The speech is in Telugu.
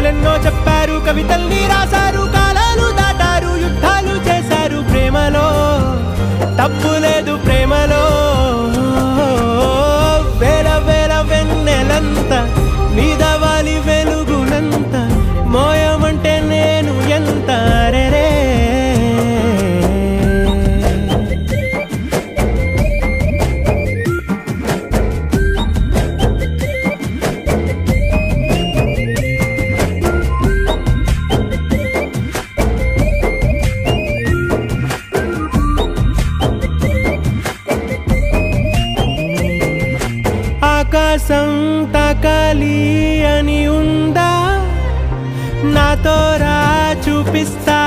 కథలెన్నో చెప్పారు, కవితల్ని రాశారు, కాలాలు దాటారు, యుద్ధాలు చేశారు. ప్రేమలో తప్పు లేదు, ప్రేమలో వేల వేల వెన్నెలంత నీదవాలి వెలుగునంత మోయమంటే నేను ఎంత రే. ఆకాశం తాకాలి అని ఉందా, నాతో రా చూపిస్తా